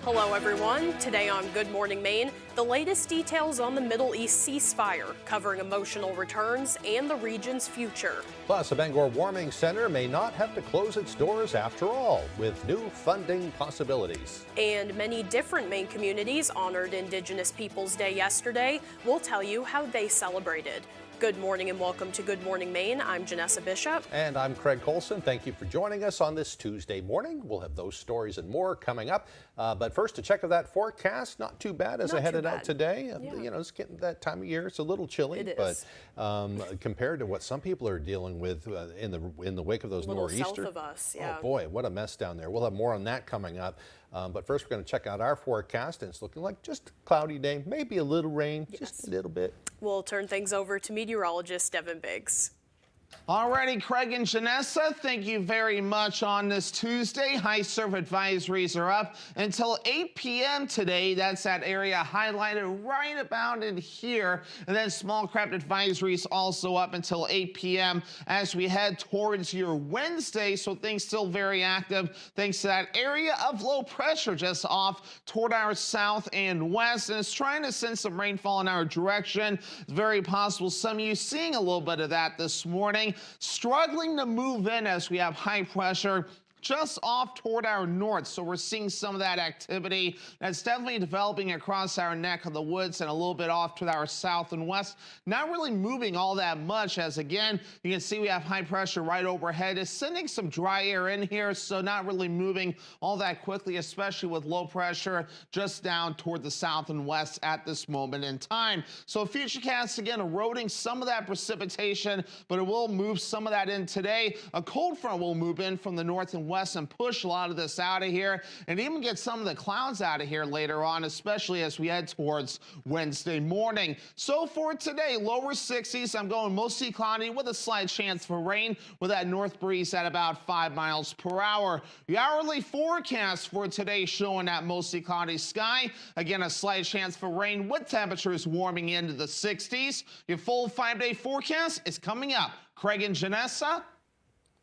Hello everyone. Today on Good Morning Maine, the latest details on the Middle East ceasefire, covering emotional returns and the region's future. Plus, the Bangor Warming Center may not have to close its doors after all, with new funding possibilities. And many different Maine communities honored Indigenous Peoples Day yesterday. We'll tell you how they celebrated. Good morning and welcome to Good Morning Maine. I'm Janessa Bishop. And I'm Craig Colson. Thank you for joining us on this Tuesday morning. We'll have those stories and more coming up. But first, to check of that forecast, not too bad as I headed out today. Yeah. You know, it's getting that time of year. It's a little chilly, It but compared to what some people are dealing with in the wake of those nor'easters. South of us, yeah. Oh boy, what a mess down there. We'll have more on that coming up. But first, we're going to check out our forecast, and it's looking like just a cloudy day, maybe a little rain, just a little bit. We'll turn things over to meteorologist Devin Biggs. Alrighty, Craig and Janessa, thank you very much on this Tuesday. High surf advisories are up until 8 p.m. today. That's that area highlighted right about in here. And then small craft advisories also up until 8 p.m. as we head towards your Wednesday. So things still very active thanks to that area of low pressure just off toward our south and west. And it's trying to send some rainfall in our direction. It's very possible some of you seeing a little bit of that this morning. Struggling to move in as we have high pressure just off toward our north. So we're seeing some of that activity that's definitely developing across our neck of the woods and a little bit off to our south and west. Not really moving all that much, as again, you can see we have high pressure right overhead. It's sending some dry air in here, so not really moving all that quickly, especially with low pressure just down toward the south and west at this moment in time. So futurecast again eroding some of that precipitation, but it will move some of that in today. A cold front will move in from the north and west and push a lot of this out of here and even get some of the clouds out of here later on, especially as we head towards Wednesday morning. So for today, lower 60s. I'm going mostly cloudy with a slight chance for rain with that north breeze at about 5 miles per hour. The hourly forecast for today showing that mostly cloudy sky. Again, a slight chance for rain with temperatures warming into the 60s. Your full 5-day forecast is coming up. Craig and Janessa.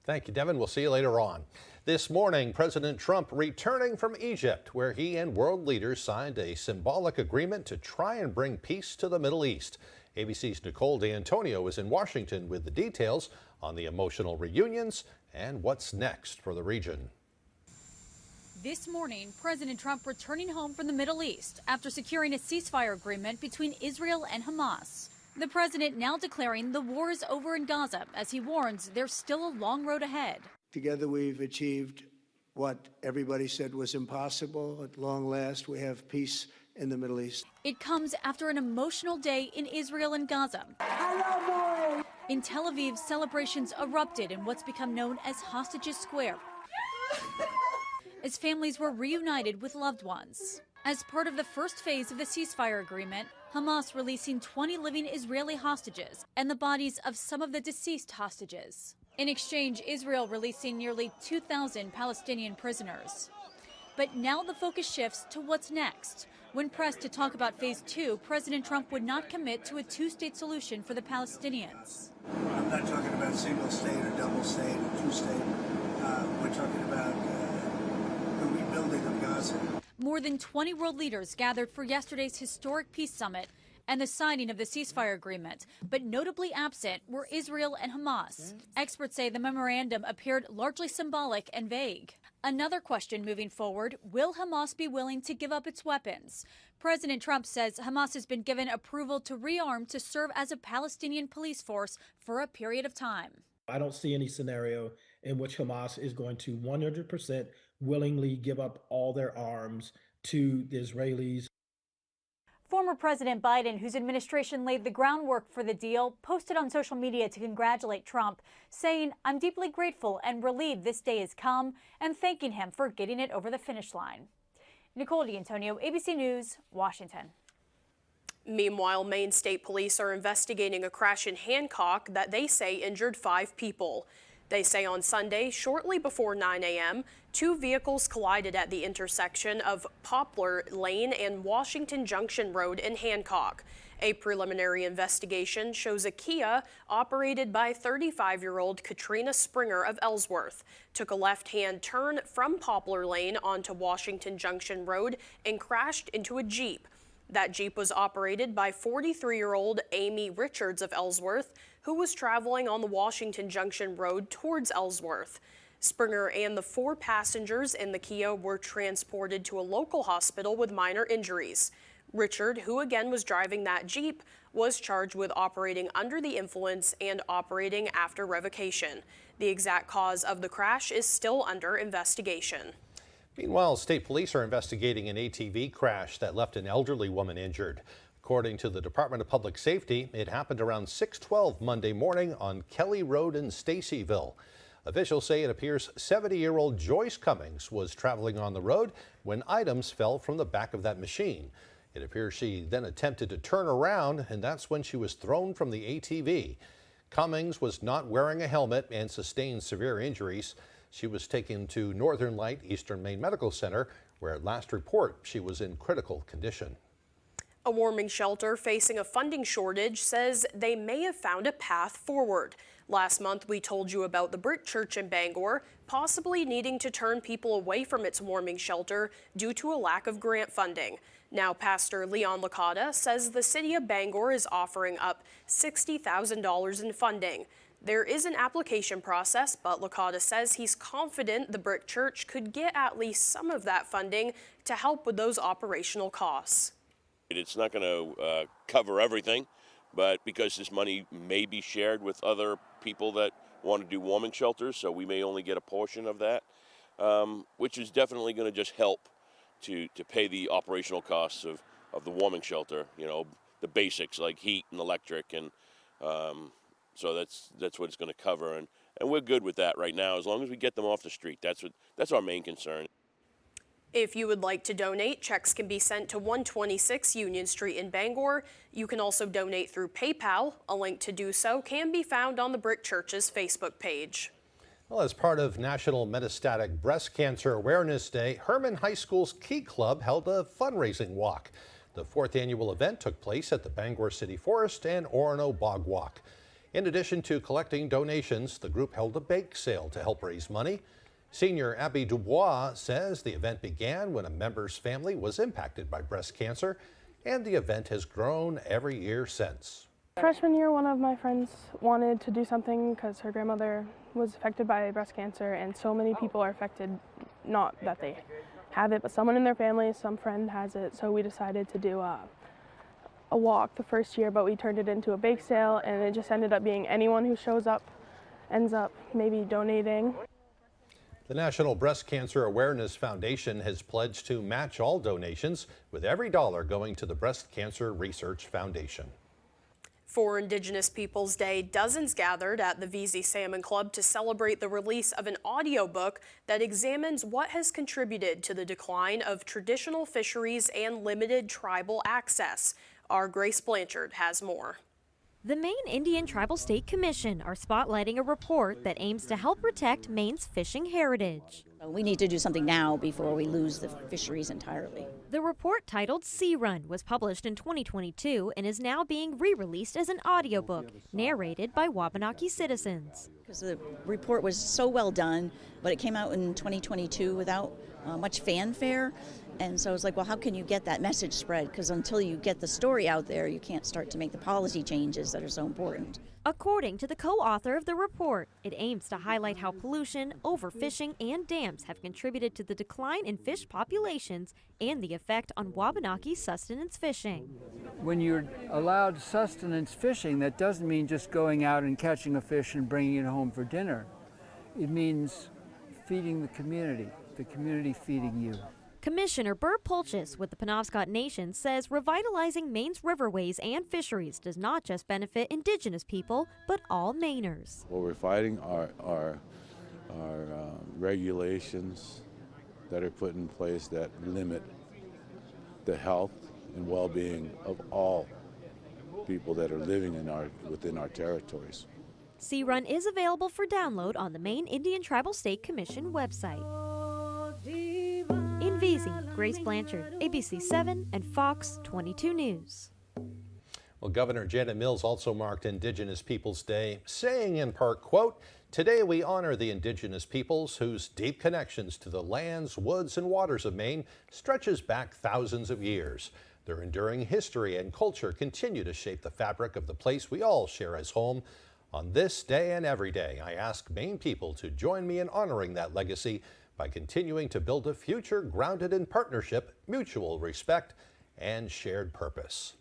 Thank you, Devin. We'll see you later on. This morning, President Trump returning from Egypt, where he and world leaders signed a symbolic agreement to try and bring peace to the Middle East. ABC's Nicole D'Antonio is in Washington with the details on the emotional reunions and what's next for the region. This morning, President Trump returning home from the Middle East after securing a ceasefire agreement between Israel and Hamas. The president now declaring the war is over in Gaza as he warns there's still a long road ahead. Together we've achieved what everybody said was impossible. At long last, we have peace in the Middle East. It comes after an emotional day in Israel and Gaza. In Tel Aviv, celebrations erupted in what's become known as Hostages Square, as families were reunited with loved ones. As part of the first phase of the ceasefire agreement, Hamas releasing 20 living Israeli hostages and the bodies of some of the deceased hostages. In exchange, Israel releasing nearly 2,000 Palestinian prisoners. But now the focus shifts to what's next. When pressed to talk about phase 2, President Trump would not commit to a two-state solution for the Palestinians. I'm not talking about single state or double state or two-state. We're talking about the rebuilding of Gaza. More than 20 world leaders gathered for yesterday's historic peace summit and the signing of the ceasefire agreement, but notably absent were Israel and Hamas. Experts say the memorandum appeared largely symbolic and vague. Another question moving forward, will Hamas be willing to give up its weapons? President Trump says Hamas has been given approval to rearm to serve as a Palestinian police force for a period of time. I don't see any scenario in which Hamas is going to 100% willingly give up all their arms to the Israelis. Former President Biden, whose administration laid the groundwork for the deal, posted on social media to congratulate Trump, saying, "I'm deeply grateful and relieved this day has come," and thanking him for getting it over the finish line. Nicole D'Antonio, ABC News, Washington. Meanwhile, Maine State Police are investigating a crash in Hancock that they say injured 5 people. They say on Sunday, shortly before 9 a.m., two vehicles collided at the intersection of Poplar Lane and Washington Junction Road in Hancock. A preliminary investigation shows a Kia operated by 35-year-old Katrina Springer of Ellsworth took a left-hand turn from Poplar Lane onto Washington Junction Road and crashed into a Jeep. That Jeep was operated by 43-year-old Amy Richards of Ellsworth, who was traveling on the Washington Junction Road towards Ellsworth. Springer and the 4 passengers in the Kia were transported to a local hospital with minor injuries. Richard, who again was driving that Jeep, was charged with operating under the influence and operating after revocation. The exact cause of the crash is still under investigation. Meanwhile, state police are investigating an ATV crash that left an elderly woman injured. According to the Department of Public Safety, it happened around 6:12 Monday morning on Kelly Road in Stacyville. Officials say it appears 70-year-old Joyce Cummings was traveling on the road when items fell from the back of that machine. It appears she then attempted to turn around, and that's when she was thrown from the ATV. Cummings was not wearing a helmet and sustained severe injuries. She was taken to Northern Light Eastern Maine Medical Center, where at last report she was in critical condition. A warming shelter facing a funding shortage says they may have found a path forward. Last month, we told you about the Brick Church in Bangor possibly needing to turn people away from its warming shelter due to a lack of grant funding. Now, Pastor Leon Licata says the city of Bangor is offering up $60,000 in funding. There is an application process, but Licata says he's confident the Brick Church could get at least some of that funding to help with those operational costs. It's not going to cover everything, but because this money may be shared with other people that want to do warming shelters, so we may only get a portion of that, which is definitely going to just help to pay the operational costs of the warming shelter, you know, the basics like heat and electric, and so that's what it's going to cover, and we're good with that right now as long as we get them off the street. That's our main concern. If you would like to donate, checks can be sent to 126 Union Street in Bangor. You can also donate through PayPal. A link to do so can be found on the Brick Church's Facebook page. Well, as part of National Metastatic Breast Cancer Awareness Day, Herman High School's Key Club held a fundraising walk. The 4th annual event took place at the Bangor City Forest and Orono Bog Walk. In addition to collecting donations, the group held a bake sale to help raise money. Senior Abby Dubois says the event began when a member's family was impacted by breast cancer, and the event has grown every year since. Freshman year, one of my friends wanted to do something because her grandmother was affected by breast cancer, and so many people are affected, not that they have it, but someone in their family, some friend has it, so we decided to do a walk the first year, but we turned it into a bake sale, and it just ended up being anyone who shows up ends up maybe donating. The National Breast Cancer Awareness Foundation has pledged to match all donations, with every dollar going to the Breast Cancer Research Foundation. For Indigenous Peoples Day, dozens gathered at the VZ Salmon Club to celebrate the release of an audiobook that examines what has contributed to the decline of traditional fisheries and limited tribal access. Our Grace Blanchard has more. The Maine Indian Tribal State Commission are spotlighting a report that aims to help protect Maine's fishing heritage. We need to do something now before we lose the fisheries entirely. The report, titled Sea Run, was published in 2022 and is now being re-released as an audiobook narrated by Wabanaki citizens. Because the report was so well done, but it came out in 2022 without much fanfare. And so it's like, well, how can you get that message spread? Because until you get the story out there, you can't start to make the policy changes that are so important. According to the co-author of the report, it aims to highlight how pollution, overfishing, and dams have contributed to the decline in fish populations and the effect on Wabanaki sustenance fishing. When you're allowed sustenance fishing, that doesn't mean just going out and catching a fish and bringing it home for dinner. It means feeding the community feeding you. Commissioner Bert Pulchis with the Penobscot Nation says revitalizing Maine's riverways and fisheries does not just benefit Indigenous people, but all Mainers. What we're fighting are regulations that are put in place that limit the health and well-being of all people that are living within our territories. Sea Run is available for download on the Maine Indian Tribal State Commission website. In Veazey, Grace Blanchard, ABC 7 and Fox 22 News. Well, Governor Janet Mills also marked Indigenous Peoples Day, saying in part, quote, "Today we honor the Indigenous peoples whose deep connections to the lands, woods, and waters of Maine stretches back thousands of years. Their enduring history and culture continue to shape the fabric of the place we all share as home. On this day and every day, I ask Maine people to join me in honoring that legacy by continuing to build a future grounded in partnership, mutual respect, and shared purpose."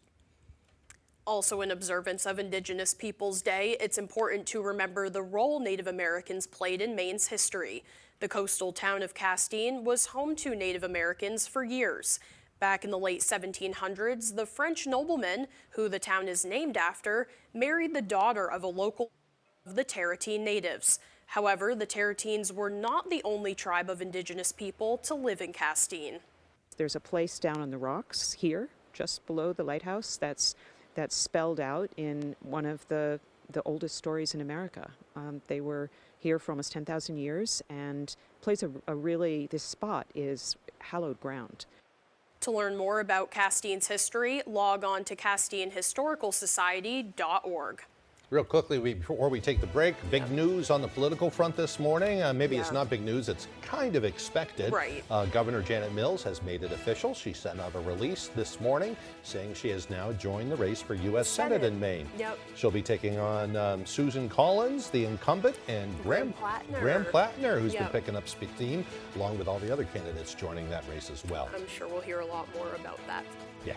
Also in observance of Indigenous Peoples Day, it's important to remember the role Native Americans played in Maine's history. The coastal town of Castine was home to Native Americans for years. Back in the late 1700s, the French nobleman, who the town is named after, married the daughter of a local of the Tarratine natives. However, the Tarratines were not the only tribe of Indigenous people to live in Castine. There's a place down on the rocks here, just below the lighthouse, that's spelled out in one of the oldest stories in America. They were here for almost 10,000 years, and plays this spot is hallowed ground. To learn more about Castine's history, log on to CastineHistoricalSociety.org. Real quickly, before we take the break, big news on the political front this morning. Maybe it's not big news, it's kind of expected. Right. Governor Janet Mills has made it official. She sent out a release this morning saying she has now joined the race for U.S. Senate in Maine. Yep. She'll be taking on Susan Collins, the incumbent, and Graham Plattner, who's been picking up steam, along with all the other candidates joining that race as well. I'm sure we'll hear a lot more about that. Yeah.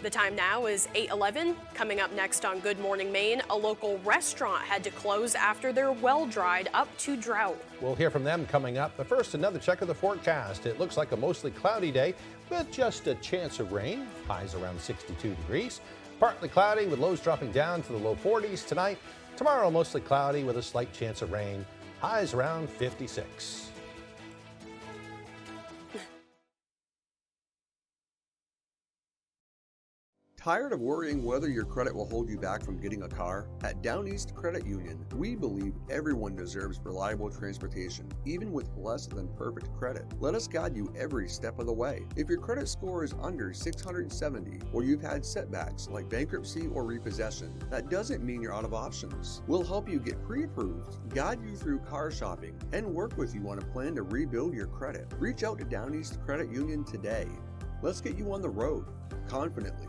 The time now is 8:11. Coming up next on Good Morning Maine, a local restaurant had to close after their well dried up to drought. We'll hear from them coming up. But first, another check of the forecast. It looks like a mostly cloudy day with just a chance of rain. Highs around 62 degrees. Partly cloudy with lows dropping down to the low 40s tonight. Tomorrow, mostly cloudy with a slight chance of rain. Highs around 56. Tired of worrying whether your credit will hold you back from getting a car? At Down East Credit Union, we believe everyone deserves reliable transportation, even with less than perfect credit. Let us guide you every step of the way. If your credit score is under 670 or you've had setbacks like bankruptcy or repossession, that doesn't mean you're out of options. We'll help you get pre-approved, guide you through car shopping, and work with you on a plan to rebuild your credit. Reach out to Down East Credit Union today. Let's get you on the road confidently.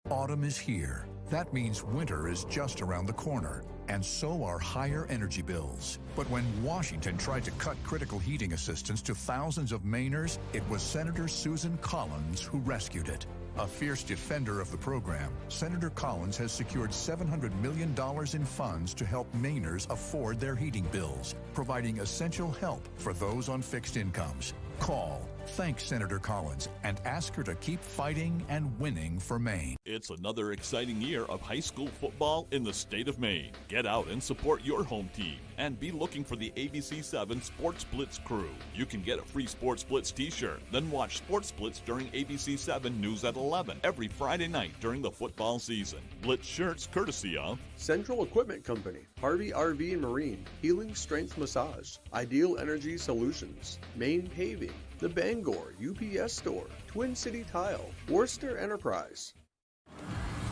Autumn is here. That means winter is just around the corner, and so are higher energy bills. But when Washington tried to cut critical heating assistance to thousands of Mainers, it was Senator Susan Collins who rescued it. A fierce defender of the program, Senator Collins has secured $700 million in funds to help Mainers afford their heating bills, providing essential help for those on fixed incomes. Call, thank Senator Collins, and ask her to keep fighting and winning for Maine. It's another exciting year of high school football in the state of Maine. Get out and support your home team, and be looking for the ABC 7 Sports Blitz crew. You can get a free Sports Blitz t-shirt, then watch Sports Blitz during ABC 7 News at 11 every Friday night during the football season. Blitz shirts courtesy of Central Equipment Company, Harvey RV and Marine, Healing Strength Massage, Ideal Energy Solutions, Maine Paving, the Bangor UPS Store, Twin City Tile, Worcester Enterprise.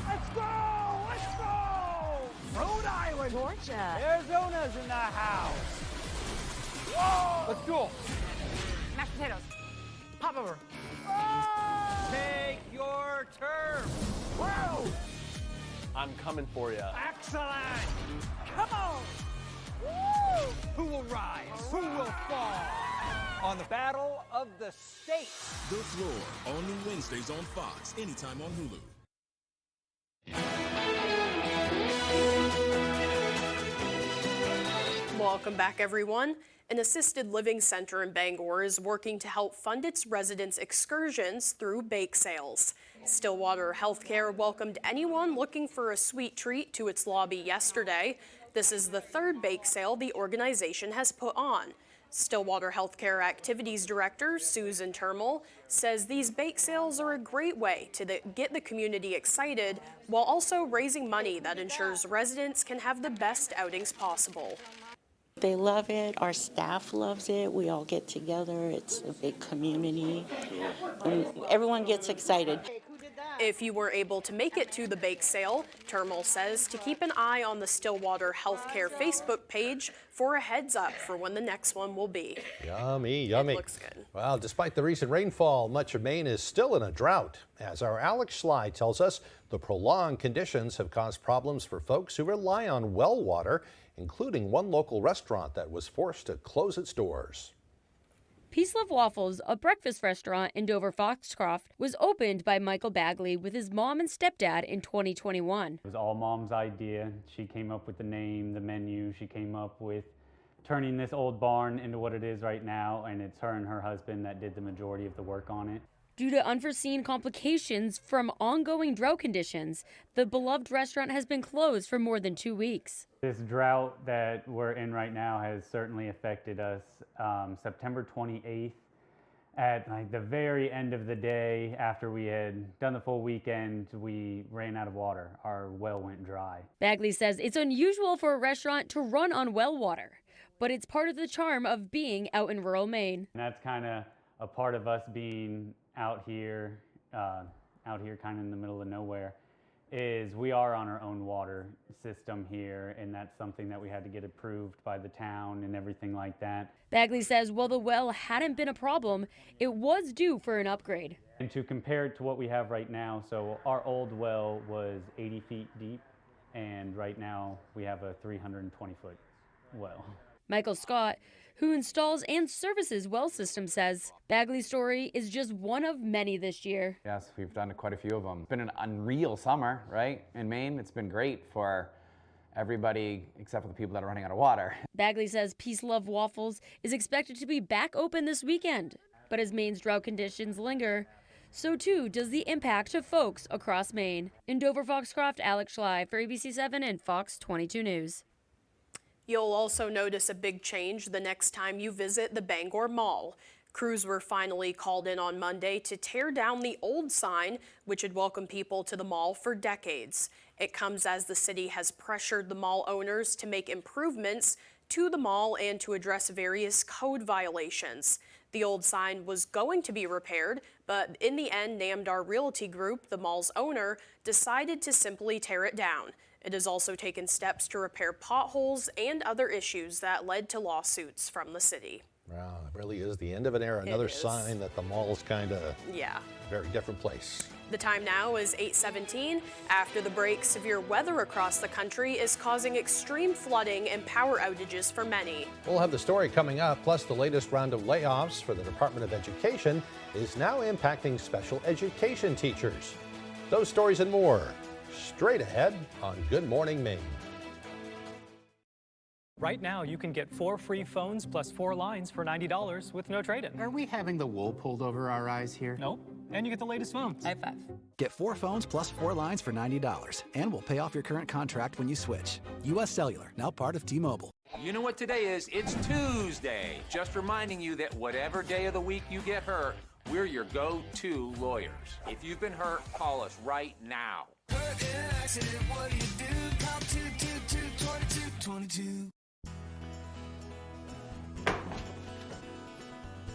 Let's go! Let's go! Rhode Island! Georgia! Arizona's in the house! Whoa! Let's go! Mashed potatoes. Pop over. Oh! Take your turn! Whoa! I'm coming for you. Excellent! Come on! Woo! Who will rise? Who will fall? On the Battle of the States. The Floor, all new Wednesdays on Fox, anytime on Hulu. Welcome back, everyone. An assisted living center in Bangor is working to help fund its residents' excursions through bake sales. Stillwater Healthcare welcomed anyone looking for a sweet treat to its lobby yesterday. This is the third bake sale the organization has put on. Stillwater Healthcare Activities Director Susan Termel says these bake sales are a great way to get the community excited while also raising money that ensures residents can have the best outings possible. They love it. Our staff loves it. We all get together. It's a big community. And everyone gets excited. If you were able to make it to the bake sale, Termel says to keep an eye on the Stillwater Healthcare Facebook page for a heads up for when the next one will be. Yummy, yummy. It looks good. Well, despite the recent rainfall, much of Maine is still in a drought. As our Alex Schley tells us, the prolonged conditions have caused problems for folks who rely on well water, including one local restaurant that was forced to close its doors. Peace Love Waffles, a breakfast restaurant in Dover Foxcroft, was opened by Michael Bagley with his mom and stepdad in 2021. It was all Mom's idea. She came up with the name, the menu. She came up with turning this old barn into what it is right now, and it's her and her husband that did the majority of the work on it. Due to unforeseen complications from ongoing drought conditions, the beloved restaurant has been closed for more than 2 weeks. This drought that we're in right now has certainly affected us. September 28th, at like the very end of the day, after we had done the full weekend, we ran out of water. Our well went dry. Bagley says it's unusual for a restaurant to run on well water, but it's part of the charm of being out in rural Maine. And that's kind of a part of us being out here kind of in the middle of nowhere, is we are on our own water system here, and that's something that we had to get approved by the town and everything like that. Bagley says while the well hadn't been a problem, it was due for an upgrade. And to compare it to what we have right now, so our old well was 80 feet deep, and right now we have a 320-foot well. Michael Scott, who installs and services well systems, says Bagley's story is just one of many this year. Yes, we've done quite a few of them. It's been an unreal summer, right? In Maine, it's been great for everybody except for the people that are running out of water. Bagley says Peace Love Waffles is expected to be back open this weekend, but as Maine's drought conditions linger, so too does the impact to folks across Maine. In Dover Foxcroft, Alex Schley for ABC7 and Fox 22 News. You'll also notice a big change the next time you visit the Bangor Mall. Crews were finally called in on Monday to tear down the old sign, which had welcomed people to the mall for decades. It comes as the city has pressured the mall owners to make improvements to the mall and to address various code violations. The old sign was going to be repaired, but in the end, Namdar Realty Group, the mall's owner, decided to simply tear it down. It has also taken steps to repair potholes and other issues that led to lawsuits from the city. Wow, it really is the end of an era. Another sign that the mall's kind of a very different place. The time now is 8:17. After the break, severe weather across the country is causing extreme flooding and power outages for many. We'll have the story coming up, plus the latest round of layoffs for the Department of Education is now impacting special education teachers. Those stories and more straight ahead on Good Morning Maine. Right now, you can get 4 free phones plus 4 lines for $90 with no trade-in. Are we having the wool pulled over our eyes here? No, and you get the latest phones. High five. Get 4 phones plus 4 lines for $90, and we'll pay off your current contract when you switch. U.S. Cellular, now part of T-Mobile. You know what today is? It's Tuesday. Just reminding you that whatever day of the week you get hurt, we're your go-to lawyers. If you've been hurt, call us right now. Hurt in an accident, what do you do? Call 222-2222.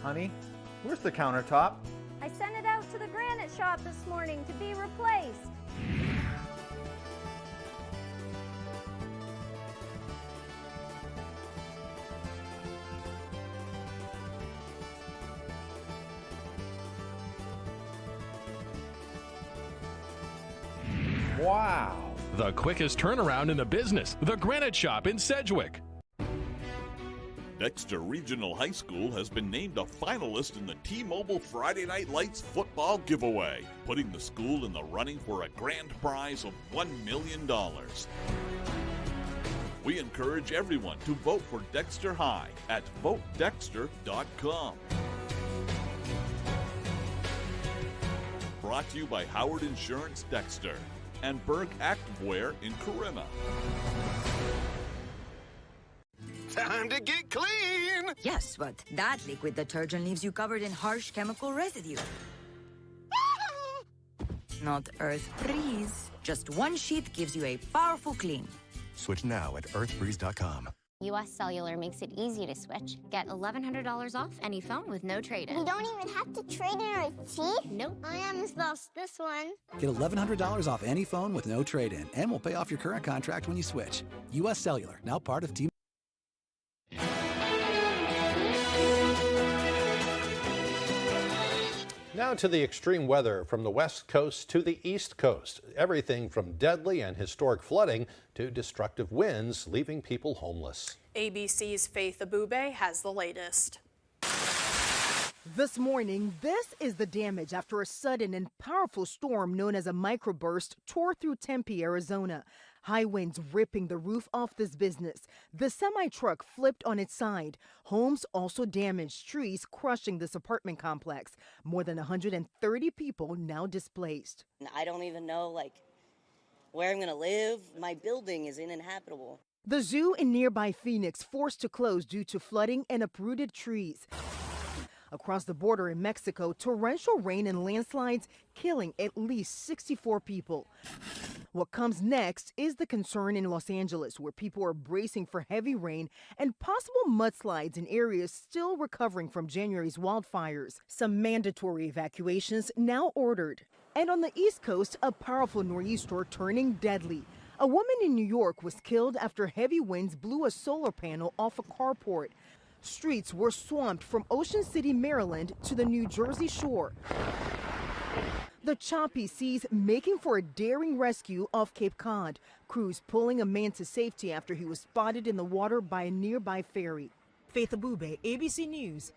Honey, where's the countertop? I sent it out to the granite shop this morning to be replaced. Wow. The quickest turnaround in the business, the Granite Shop in Sedgwick. Dexter Regional High School has been named a finalist in the T-Mobile Friday Night Lights football giveaway, putting the school in the running for a grand prize of $1 million. We encourage everyone to vote for Dexter High at votedexter.com. Brought to you by Howard Insurance Dexter and Berg Activewear in Corinna. Time to get clean! Yes, but that liquid detergent leaves you covered in harsh chemical residue. Not Earth Breeze. Just one sheath gives you a powerful clean. Switch now at earthbreeze.com. US Cellular makes it easy to switch. Get $1,100 off any phone with no trade-in. We don't even have to trade in our teeth? Nope. I almost lost this one. Get $1,100 off any phone with no trade-in, and we'll pay off your current contract when you switch. US Cellular, now part of T. Now to the extreme weather from the West Coast to the East Coast. Everything from deadly and historic flooding to destructive winds, leaving people homeless. ABC's Faith Abube has the latest. This morning, this is the damage after a sudden and powerful storm known as a microburst tore through Tempe, Arizona. High winds ripping the roof off this business. The semi-truck flipped on its side. Homes also damaged, trees crushing this apartment complex. More than 130 people now displaced. I don't even know, where I'm going to live. My building is uninhabitable. The zoo in nearby Phoenix forced to close due to flooding and uprooted trees. Across the border in Mexico, torrential rain and landslides killing at least 64 people. What comes next is the concern in Los Angeles, where people are bracing for heavy rain and possible mudslides in areas still recovering from January's wildfires. Some mandatory evacuations now ordered. And on the East Coast, a powerful nor'easter turning deadly. A woman in New York was killed after heavy winds blew a solar panel off a carport. Streets were swamped from Ocean City, Maryland to the New Jersey shore. The choppy seas making for a daring rescue off Cape Cod. Crews pulling a man to safety after he was spotted in the water by a nearby ferry. Faith Abube, ABC News.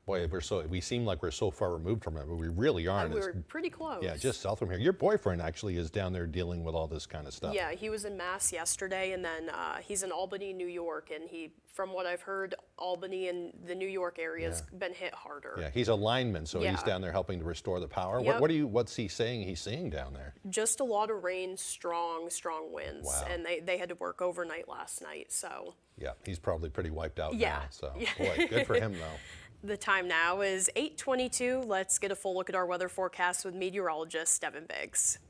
Boy, we seem like we're so far removed from it, but we really aren't. We're pretty close. Yeah, just south from here. Your boyfriend actually is down there dealing with all this kind of stuff. Yeah, he was in Mass yesterday, and then he's in Albany, New York, and from what I've heard, Albany and the New York area has been hit harder. Yeah, he's a lineman, so Yeah. he's down there helping to restore the power. Yep. What's he saying he's seeing down there? Just a lot of rain, strong winds, Wow. and they had to work overnight last night, so. Yeah, he's probably pretty wiped out Yeah. now. So, boy, good for him though. The time now is 8:22. Let's get a full look at our weather forecast with meteorologist Devin Biggs.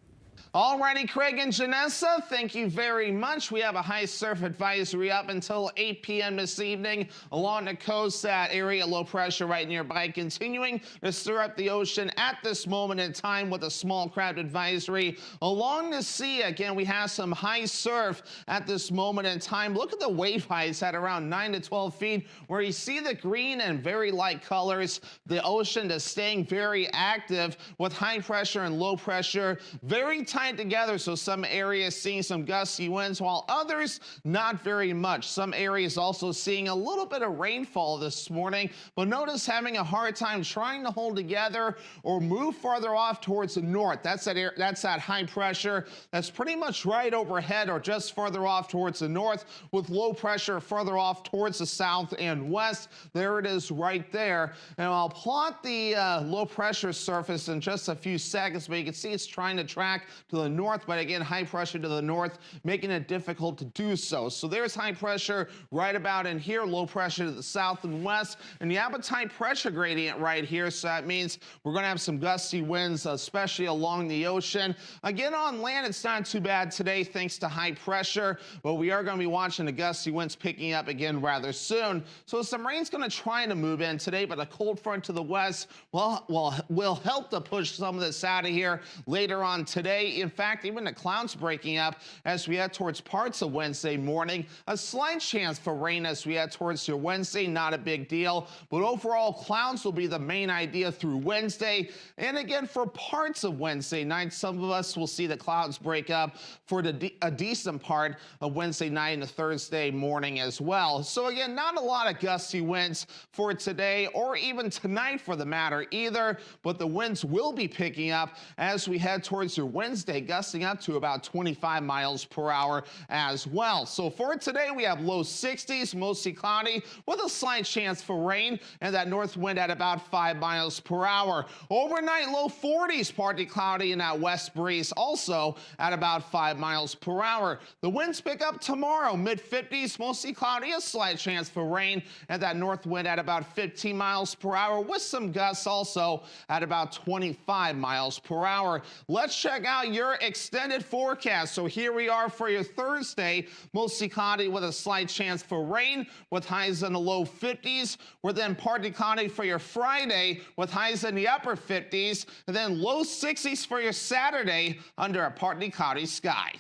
Alrighty, Craig and Janessa, thank you very much. We have a high surf advisory up until 8 p.m. this evening along the coast. That area low pressure right nearby continuing to stir up the ocean at this moment in time with a small crowd advisory. Along the sea, again, we have some high surf at this moment in time. Look at the wave heights at around 9 to 12 feet where you see the green and very light colors. The ocean is staying very active with high pressure and low pressure very tight together, so some areas seeing some gusty winds while others not very much. Some areas also seeing a little bit of rainfall this morning, but notice having a hard time trying to hold together or move farther off towards the north. That's that high pressure that's pretty much right overhead or just farther off towards the north, with low pressure further off towards the south and west. There it is right there. And I'll plot the low pressure surface in just a few seconds, but you can see it's trying to track to the north, but again, high pressure to the north, making it difficult to do so. So there's high pressure right about in here, low pressure to the south and west, and you have a tight pressure gradient right here, so that means we're going to have some gusty winds, especially along the ocean. Again, on land, it's not too bad today thanks to high pressure, but we are going to be watching the gusty winds picking up again rather soon. So some rain's going to try to move in today, but a cold front to the west will help to push some of this out of here later on today. In fact, even the clouds breaking up as we head towards parts of Wednesday morning. A slight chance for rain as we head towards your Wednesday, not a big deal. But overall, clouds will be the main idea through Wednesday. And again, for parts of Wednesday night, some of us will see the clouds break up for a decent part of Wednesday night and Thursday morning as well. So again, not a lot of gusty winds for today or even tonight for the matter either. But the winds will be picking up as we head towards your Wednesday Wednesday, gusting up to about 25 miles per hour as well. So for today, we have low 60s, mostly cloudy, with a slight chance for rain, and that north wind at about 5 miles per hour. Overnight, low 40s, partly cloudy, and that west breeze also at about 5 miles per hour. The winds pick up tomorrow, mid-50s, mostly cloudy, a slight chance for rain, and that north wind at about 15 miles per hour, with some gusts also at about 25 miles per hour. Let's check out your extended forecast. So here we are for your Thursday, mostly cloudy with a slight chance for rain, with highs in the low 50s. We're then partly cloudy for your Friday, with highs in the upper 50s, and then low 60s for your Saturday under a partly cloudy sky.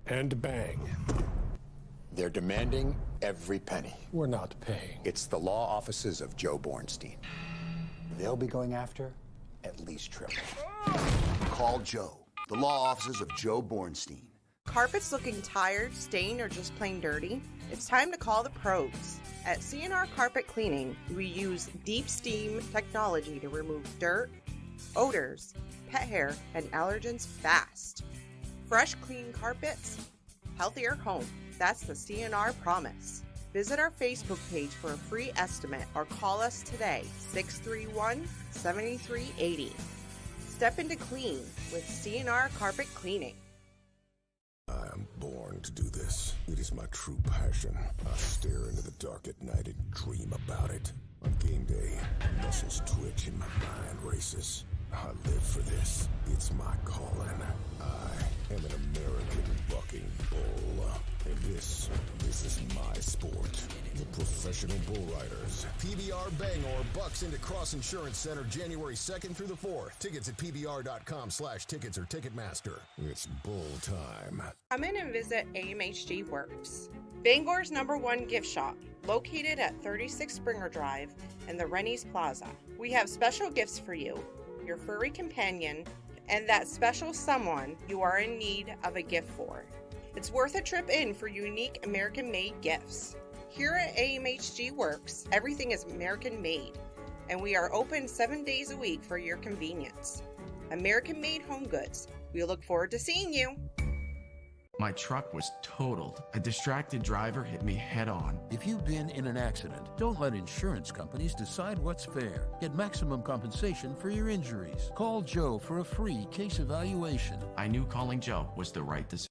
And bang. They're demanding every penny. We're not paying. It's the law offices of Joe Bornstein. They'll be going after at least triple. Call Joe, the law offices of Joe Bornstein. Carpets looking tired, stained, or just plain dirty? It's time to call the pros. At CNR Carpet Cleaning, we use deep steam technology to remove dirt, odors, pet hair, and allergens fast. Fresh, clean carpets, healthier home. That's the CNR promise. Visit our Facebook page for a free estimate or call us today, 631-7380. Step into clean with CNR Carpet Cleaning. I am born to do this. It is my true passion. I stare into the dark at night and dream about it. On game day, muscles twitch and my mind races. I live for this. It's my calling. I am an American bucking bull. And this is my sport. The Professional Bull Riders. PBR Bangor bucks into Cross Insurance Center January 2nd through the 4th. Tickets at pbr.com/tickets or Ticketmaster. It's bull time. Come in and visit AMHG Works, Bangor's #1 gift shop, located at 36 Springer Drive in the Rennie's Plaza. We have special gifts for you, your furry companion, and that special someone you are in need of a gift for. It's worth a trip in for unique American-made gifts. Here at AMHG Works, everything is American-made, and we are open 7 days a week for your convenience. American-made home goods. We look forward to seeing you. My truck was totaled. A distracted driver hit me head on. If you've been in an accident, don't let insurance companies decide what's fair. Get maximum compensation for your injuries. Call Joe for a free case evaluation. I knew calling Joe was the right decision.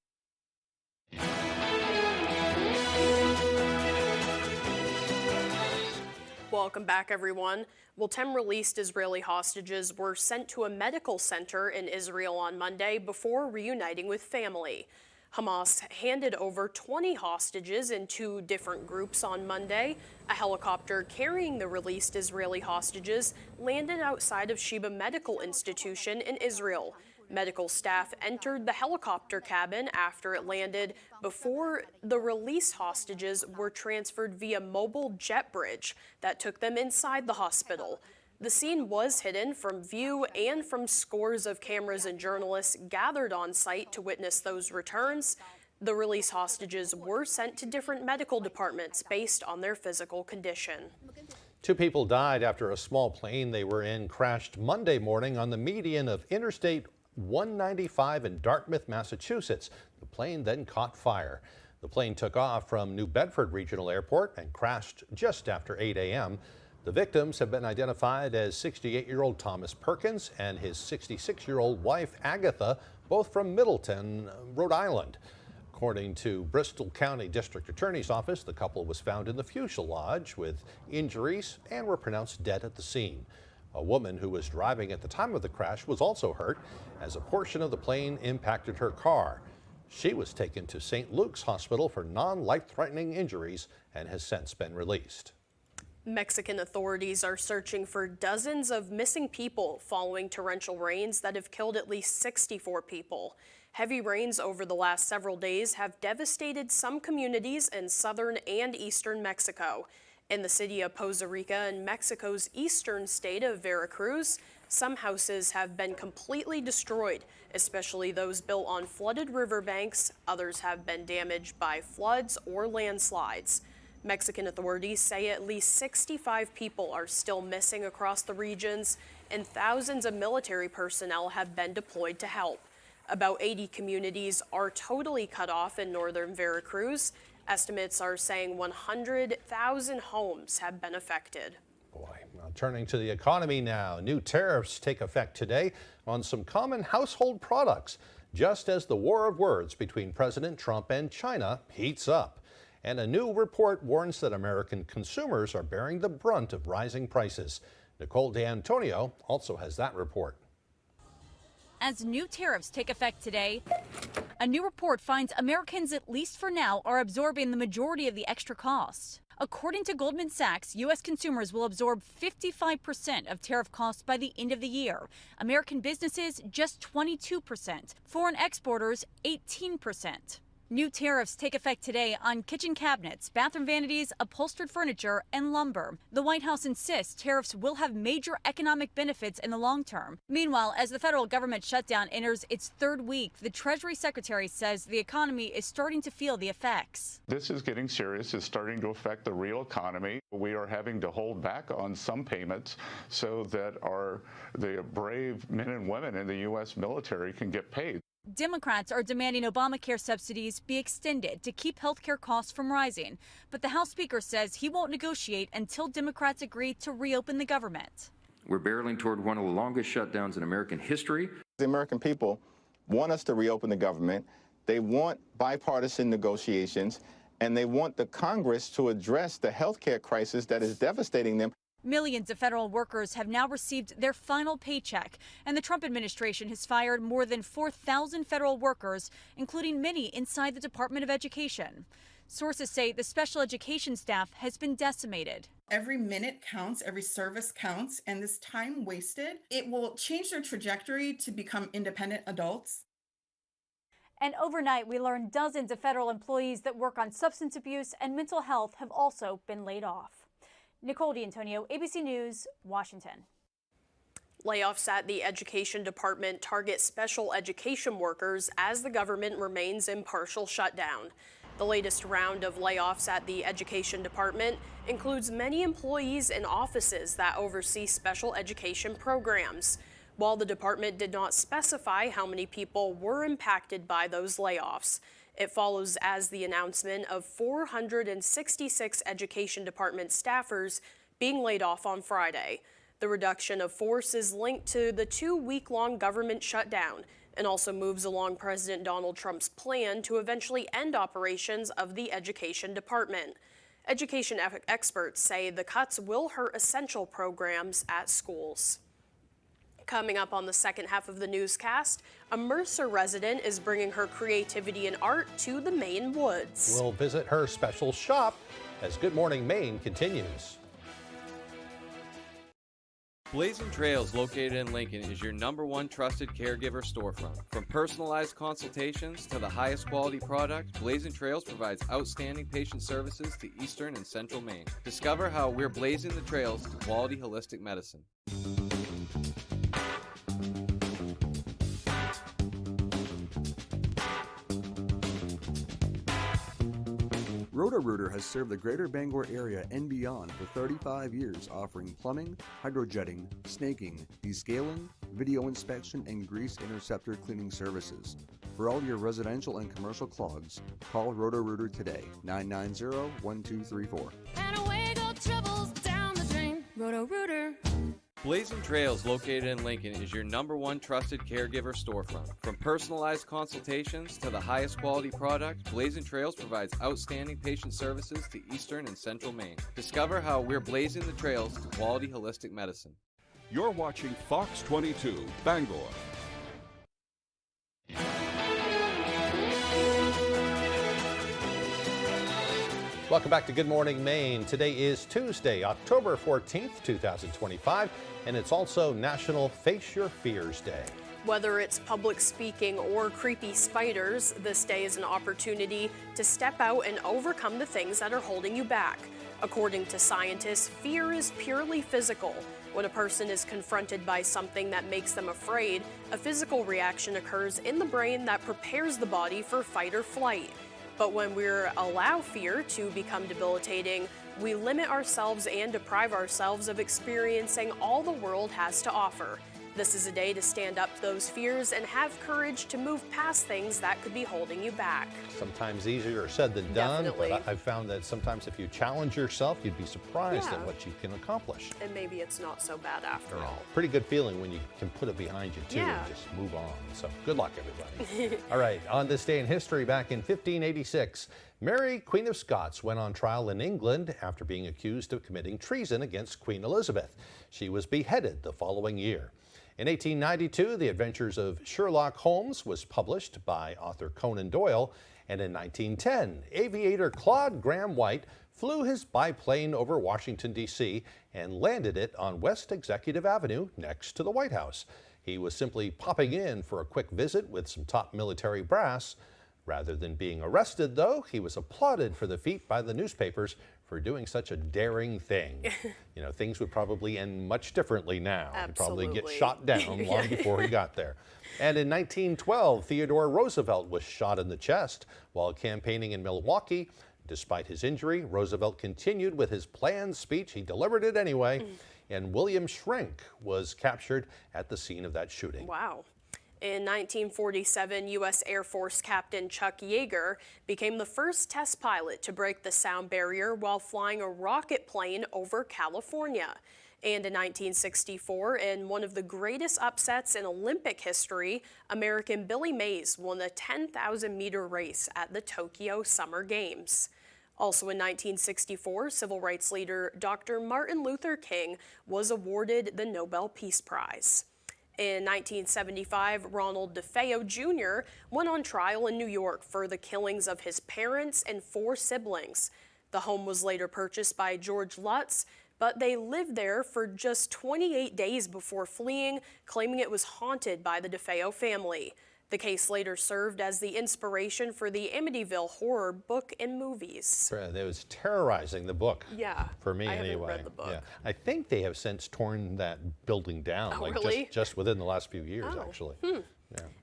Welcome back, everyone. Well, 10 released Israeli hostages were sent to a medical center in Israel on Monday before reuniting with family. Hamas handed over 20 hostages in 2 different groups on Monday. A helicopter carrying the released Israeli hostages landed outside of Sheba Medical Institution in Israel. Medical staff entered the helicopter cabin after it landed before the released hostages were transferred via mobile jet bridge that took them inside the hospital. The scene was hidden from view and from scores of cameras and journalists gathered on site to witness those returns. The released hostages were sent to different medical departments based on their physical condition. 2 people died after a small plane they were in crashed Monday morning on the median of Interstate 195 in Dartmouth, Massachusetts. The plane then caught fire. The plane took off from New Bedford Regional Airport and crashed just after 8 a.m. The victims have been identified as 68-year-old Thomas Perkins and his 66-year-old wife, Agatha, both from Middleton, Rhode Island. According to Bristol County District Attorney's Office, the couple was found in the fuselage with injuries and were pronounced dead at the scene. A woman who was driving at the time of the crash was also hurt as a portion of the plane impacted her car. She was taken to St. Luke's Hospital for non-life-threatening injuries and has since been released. Mexican authorities are searching for dozens of missing people following torrential rains that have killed at least 64 people. Heavy rains over the last several days have devastated some communities in southern and eastern Mexico. In the city of Poza Rica in Mexico's eastern state of Veracruz, some houses have been completely destroyed, especially those built on flooded riverbanks. Others have been damaged by floods or landslides. Mexican authorities say at least 65 people are still missing across the regions, and thousands of military personnel have been deployed to help. About 80 communities are totally cut off in northern Veracruz. Estimates are saying 100,000 homes have been affected. Well, turning to the economy now, new tariffs take effect today on some common household products, just as the war of words between President Trump and China heats up. And a new report warns that American consumers are bearing the brunt of rising prices. Nicole D'Antonio also has that report. As new tariffs take effect today, a new report finds Americans, at least for now, are absorbing the majority of the extra costs. According to Goldman Sachs, U.S. consumers will absorb 55% of tariff costs by the end of the year. American businesses, just 22%. Foreign exporters, 18%. New tariffs take effect today on kitchen cabinets, bathroom vanities, upholstered furniture, and lumber. The White House insists tariffs will have major economic benefits in the long term. Meanwhile, as the federal government shutdown enters its third week, the Treasury Secretary says the economy is starting to feel the effects. This is getting serious. It's starting to affect the real economy. We are having to hold back on some payments so that the brave men and women in the U.S. military can get paid. Democrats are demanding Obamacare subsidies be extended to keep health care costs from rising. But the House Speaker says he won't negotiate until Democrats agree to reopen the government. We're barreling toward one of the longest shutdowns in American history. The American people want us to reopen the government. They want bipartisan negotiations, and they want the Congress to address the health care crisis that is devastating them. Millions of federal workers have now received their final paycheck, and the Trump administration has fired more than 4,000 federal workers, including many inside the Department of Education. Sources say the special education staff has been decimated. Every minute counts, every service counts, and this time wasted, it will change their trajectory to become independent adults. And overnight, we learned dozens of federal employees that work on substance abuse and mental health have also been laid off. Nicole D'Antonio, ABC News, Washington. Layoffs at the Education Department target special education workers as the government remains in partial shutdown. The latest round of layoffs at the Education Department includes many employees in offices that oversee special education programs. While the department did not specify how many people were impacted by those layoffs, it follows as the announcement of 466 Education Department staffers being laid off on Friday. The reduction of force is linked to the 2-week-long government shutdown and also moves along President Donald Trump's plan to eventually end operations of the Education Department. Education experts say the cuts will hurt essential programs at schools. Coming up on the second half of the newscast, a Mercer resident is bringing her creativity and art to the Maine woods. We'll visit her special shop as Good Morning Maine continues. Blazing Trails, located in Lincoln, is your #1 trusted caregiver storefront. From personalized consultations to the highest quality product, Blazing Trails provides outstanding patient services to Eastern and Central Maine. Discover how we're blazing the trails to quality holistic medicine. Roto-Rooter has served the greater Bangor area and beyond for 35 years, offering plumbing, hydrojetting, snaking, descaling, video inspection, and grease interceptor cleaning services. For all your residential and commercial clogs, call Roto-Rooter today, 990-1234. And away go troubles down the drain. Roto-Rooter. Blazing Trails, located in Lincoln, is your #1 trusted caregiver storefront. From personalized consultations to the highest quality product, Blazing Trails provides outstanding patient services to Eastern and Central Maine. Discover how we're blazing the trails to quality holistic medicine. You're watching Fox 22, Bangor. Welcome back to Good Morning Maine. Today is Tuesday, October 14th, 2025, and it's also National Face Your Fears Day. Whether it's public speaking or creepy spiders, this day is an opportunity to step out and overcome the things that are holding you back. According to scientists, fear is purely physical. When a person is confronted by something that makes them afraid, a physical reaction occurs in the brain that prepares the body for fight or flight. But when we allow fear to become debilitating, we limit ourselves and deprive ourselves of experiencing all the world has to offer. This is a day to stand up to those fears and have courage to move past things that could be holding you back. Sometimes easier said than done, Definitely. but I've found that sometimes if you challenge yourself, you'd be surprised at what you can accomplish. And maybe it's not so bad after all. Pretty good feeling when you can put it behind you, too, and just move on. So good luck, everybody. All right, on this day in history, back in 1586, Mary, Queen of Scots, went on trial in England after being accused of committing treason against Queen Elizabeth. She was beheaded the following year. In 1892, The Adventures of Sherlock Holmes was published by author Conan Doyle, and in 1910, aviator Claude Graham White flew his biplane over Washington, D.C. and landed it on West Executive Avenue next to the White House. He was simply popping in for a quick visit with some top military brass. Rather than being arrested, though, he was applauded for the feat by the newspapers for doing such a daring thing. You know, things would probably end much differently now. He'd probably get shot down long before he got there. And in 1912, Theodore Roosevelt was shot in the chest while campaigning in Milwaukee. Despite his injury, Roosevelt continued with his planned speech. He delivered it anyway. And William Shrink was captured at the scene of that shooting. Wow. In 1947, U.S. Air Force Captain Chuck Yeager became the first test pilot to break the sound barrier while flying a rocket plane over California. And in 1964, in one of the greatest upsets in Olympic history, American Billy Mays won the 10,000-meter race at the Tokyo Summer Games. Also in 1964, civil rights leader Dr. Martin Luther King was awarded the Nobel Peace Prize. In 1975, Ronald DeFeo Jr. went on trial in New York for the killings of his parents and 4 siblings. The home was later purchased by George Lutz, but they lived there for just 28 days before fleeing, claiming it was haunted by the DeFeo family. The case later served as the inspiration for the Amityville horror book and movies. It was terrorizing, the book. Yeah. For me, I haven't anyway. read the book. Yeah. I think they have since torn that building down, Oh, like really? just within the last few years, actually. Yeah.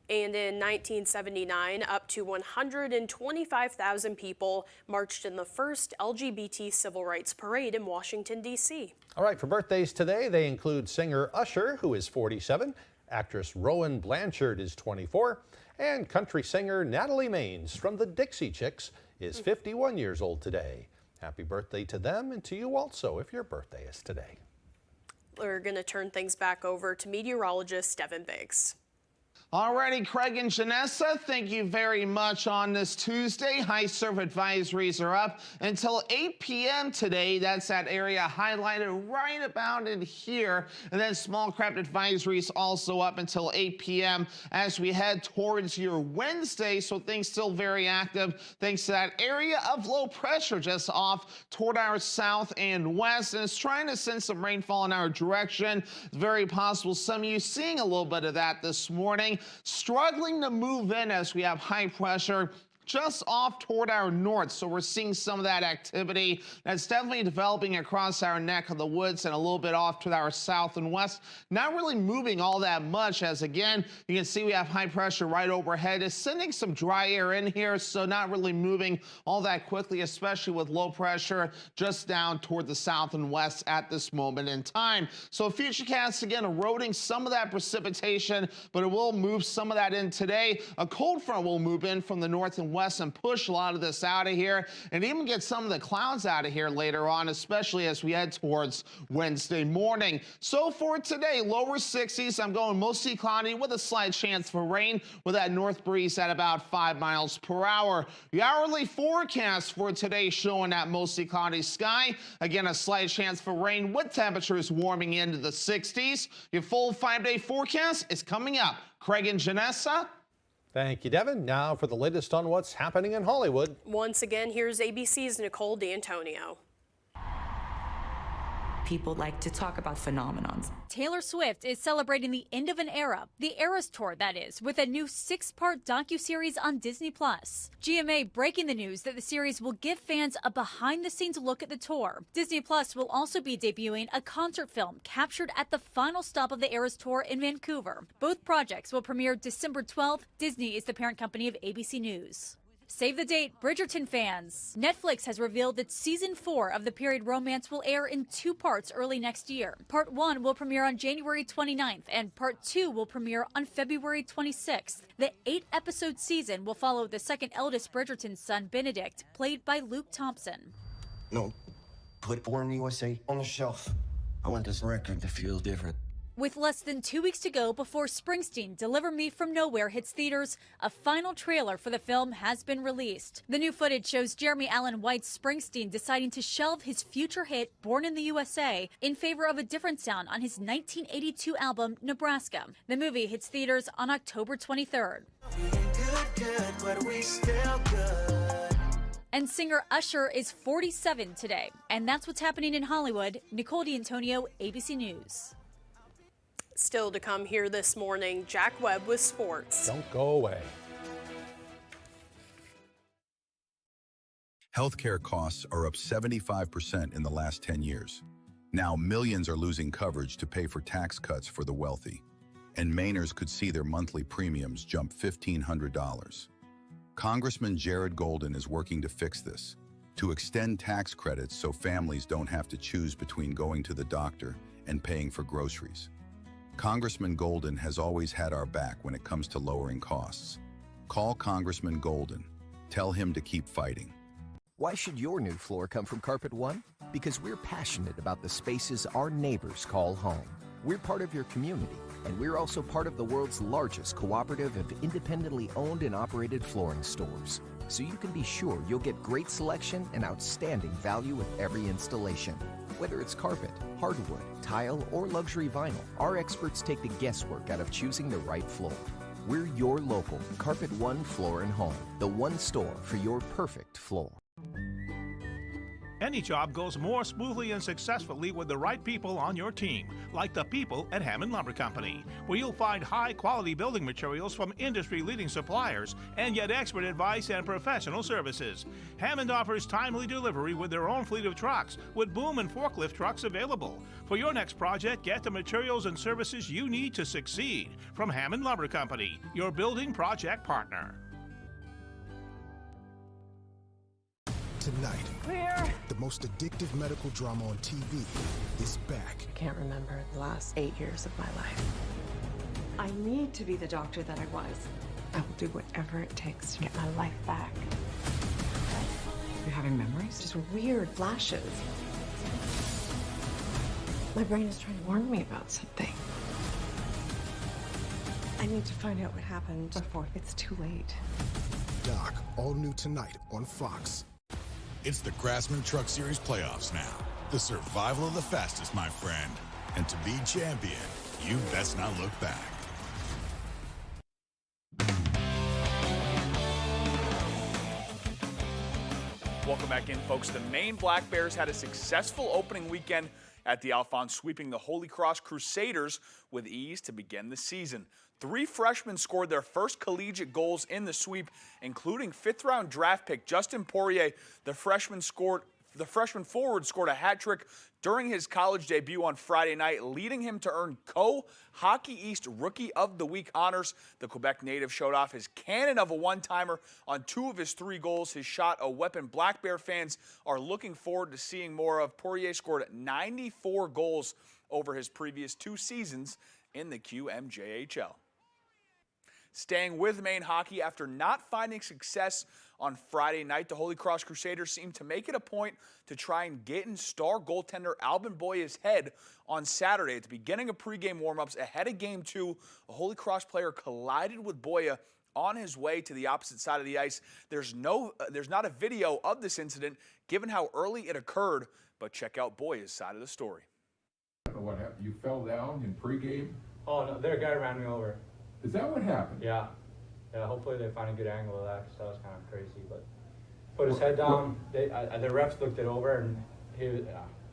And in 1979, up to 125,000 people marched in the first LGBT civil rights parade in Washington, D.C. All right, for birthdays today, they include singer Usher, who is 47, actress Rowan Blanchard is 24, and country singer Natalie Maines from the Dixie Chicks is 51 years old today. Happy birthday to them and to you also if your birthday is today. We're going to turn things back over to meteorologist Devin Biggs. Alrighty, Craig and Janessa, thank you very much on this Tuesday. High surf advisories are up until 8 p.m. today. That's that area highlighted right about in here. And then small craft advisories also up until 8 p.m. as we head towards your Wednesday. So things still very active thanks to that area of low pressure just off toward our south and west. And it's trying to send some rainfall in our direction. It's very possible some of you seeing a little bit of that this morning. Struggling to move in as we have high pressure just off toward our north. So we're seeing some of that activity that's definitely developing across our neck of the woods and a little bit off to our south and west. Not really moving all that much as, again, you can see we have high pressure right overhead. It's sending some dry air in here, so not really moving all that quickly, especially with low pressure just down toward the south and west at this moment in time. So futurecast, again, eroding some of that precipitation, but it will move some of that in today. A cold front will move in from the north and west and push a lot of this out of here and even get some of the clouds out of here later on, especially as we head towards Wednesday morning. So for today, lower 60s. I'm going mostly cloudy with a slight chance for rain with that north breeze at about 5 miles per hour. The hourly forecast for today showing that mostly cloudy sky. Again, a slight chance for rain with temperatures warming into the 60s. Your full 5-day forecast is coming up. Craig and Janessa. Thank you, Devin. Now for the latest on what's happening in Hollywood. Once again, here's ABC's Nicole D'Antonio. People like to talk about phenomenons. Taylor Swift is celebrating the end of an era, the Eras Tour, that is, with a new 6-part docuseries on Disney+. GMA breaking the news that the series will give fans a behind-the-scenes look at the tour. Disney+ will also be debuting a concert film captured at the final stop of the Eras Tour in Vancouver. Both projects will premiere December 12th. Disney is the parent company of ABC News. Save the date, Bridgerton fans. Netflix has revealed that season 4 of the period romance will air in 2 parts early next year. Part 1 will premiere on January 29th, and Part 2 will premiere on February 26th. The 8-episode season will follow the second eldest Bridgerton son, Benedict, played by Luke Thompson. No, put Born USA on the shelf. I want this record to feel different. With less than 2 weeks to go before Springsteen Deliver Me From Nowhere hits theaters, a final trailer for the film has been released. The new footage shows Jeremy Allen White's Springsteen deciding to shelve his future hit Born in the USA in favor of a different sound on his 1982 album Nebraska. The movie hits theaters on October 23rd. And singer Usher is 47 today. And that's what's happening in Hollywood. Nicole D'Antonio, ABC News. Still to come here this morning, Jack Webb with sports. Don't go away. Healthcare costs are up 75% in the last 10 years. Now millions are losing coverage to pay for tax cuts for the wealthy. And Mainers could see their monthly premiums jump $1,500. Congressman Jared Golden is working to fix this, to extend tax credits so families don't have to choose between going to the doctor and paying for groceries. Congressman Golden has always had our back when it comes to lowering costs. Call Congressman Golden. Tell him to keep fighting. Why should your new floor come from Carpet One? Because we're passionate about the spaces our neighbors call home. We're part of your community, and we're also part of the world's largest cooperative of independently owned and operated flooring stores. So you can be sure you'll get great selection and outstanding value with every installation. Whether it's carpet, hardwood, tile, or luxury vinyl, our experts take the guesswork out of choosing the right floor. We're your local Carpet One Floor and Home, the one store for your perfect floor. Any job goes more smoothly and successfully with the right people on your team, like the people at Hammond Lumber Company, where you'll find high-quality building materials from industry-leading suppliers and get expert advice and professional services. Hammond offers timely delivery with their own fleet of trucks, with boom and forklift trucks available. For your next project, get the materials and services you need to succeed from Hammond Lumber Company, your building project partner. Tonight, the most addictive medical drama on TV is back. I can't remember the last 8 years of my life. I need to be the doctor that I was. I will do whatever it takes to get my life back. You're having memories? Just weird flashes. My brain is trying to warn me about something. I need to find out what happened before it's too late. Doc, all new tonight on Fox. It's the Craftsman Truck Series playoffs now. The survival of the fastest, my friend. And to be champion, you best not look back. Welcome back in, folks. The Maine Black Bears had a successful opening weekend at the Alphons, sweeping the Holy Cross Crusaders with ease to begin the season. 3 freshmen scored their first collegiate goals in the sweep, including 5th-round draft pick Justin Poirier. The freshman forward scored a hat trick during his college debut on Friday night, leading him to earn Hockey East Rookie of the Week honors. The Quebec native showed off his cannon of a one-timer on 2 of his 3 goals. His shot a weapon Black Bear fans are looking forward to seeing more of. Poirier scored 94 goals over his previous 2 seasons in the QMJHL. Staying with Maine hockey, after not finding success on Friday night, the Holy Cross Crusaders seemed to make it a point to try and get in star goaltender Albin Boya's head on Saturday. At the beginning of pregame warmups ahead of Game 2, a Holy Cross player collided with Boya on his way to the opposite side of the ice. There's not a video of this incident given how early it occurred, but check out Boya's side of the story. I don't know what happened. You fell down in pregame? Oh, no, their guy ran me over. Is that what happened? Yeah. Yeah, hopefully they find a good angle of that, because that was kind of crazy. But put his head down. The refs looked it over, and he was,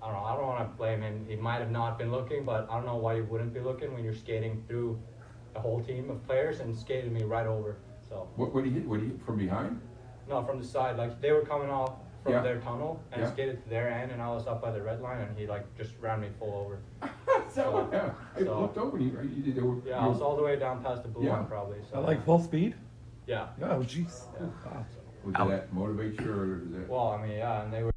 I don't want to blame him. He might have not been looking, but I don't know why you wouldn't be looking when you're skating through a whole team of players, and skated me right over. So. What did he hit? What did he hit from behind? No, from the side. Like, they were coming off from their tunnel and Yeah. skated to their end, and I was up by the red line, and he just ran me full over. Is that what happened? I looked over and I was all the way down past the blue line probably. So. At like full speed? Yeah. Oh, jeez. Yeah. Wow. Would that motivate you, or is that? Well, I mean, yeah, and they were.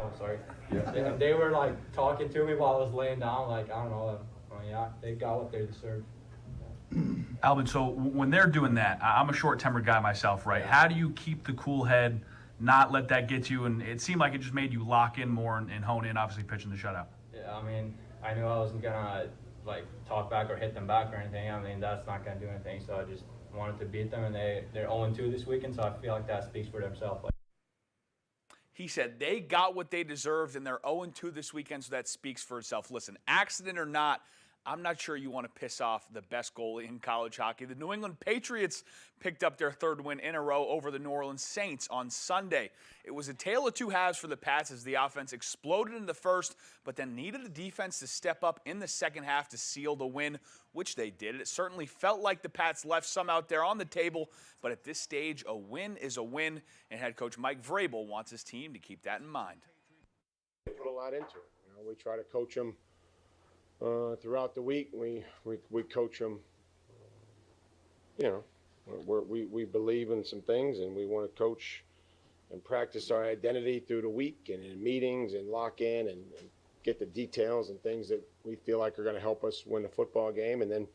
Oh, sorry. Yeah. They were like talking to me while I was laying down. Like, I don't know. I mean, yeah, they got what they deserved. Alvin, so when they're doing that, I'm a short-tempered guy myself, right? How do you keep the cool head, not let that get you? And it seemed like it just made you lock in more and hone in, obviously pitching the shutout. Yeah, I mean, I knew I wasn't gonna like talk back or hit them back or anything. I mean, that's not gonna do anything. So I just wanted to beat them, and they're 0-2 this weekend. So I feel like that speaks for themselves. He said they got what they deserved, and they're 0-2 this weekend, so that speaks for itself. Listen, accident or not, I'm not sure you want to piss off the best goalie in college hockey. The New England Patriots picked up their third win in a row over the New Orleans Saints on Sunday. It was a tale of two halves for the Pats as the offense exploded in the first, but then needed the defense to step up in the second half to seal the win, which they did. It certainly felt like the Pats left some out there on the table, but at this stage, a win is a win, and head coach Mike Vrabel wants his team to keep that in mind. We put a lot into it. We try to coach them throughout the week. We coach them. We believe in some things, and we want to coach and practice our identity through the week and in meetings and lock in and get the details and things that we feel like are going to help us win the football game. And then,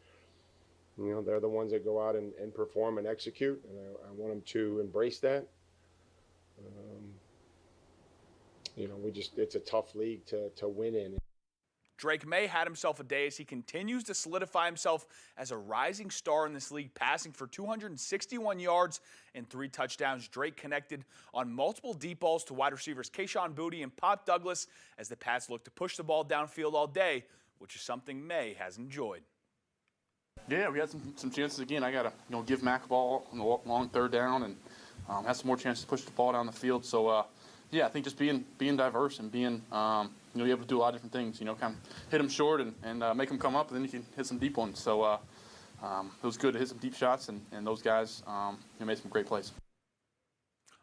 they're the ones that go out and perform and execute. And I want them to embrace that. It's a tough league to win in. Drake May had himself a day as he continues to solidify himself as a rising star in this league, passing for 261 yards and 3 touchdowns. Drake connected on multiple deep balls to wide receivers Kayshon Boutte and Pop Douglas as the Pats look to push the ball downfield all day, which is something May has enjoyed. Yeah, we had some chances again. I got to give Mac a ball on the long third down and have some more chances to push the ball down the field. So, yeah, I think just being diverse and being you're able to do a lot of different things. Kind of hit them short and make them come up, and then you can hit some deep ones. So it was good to hit some deep shots, and those guys made some great plays.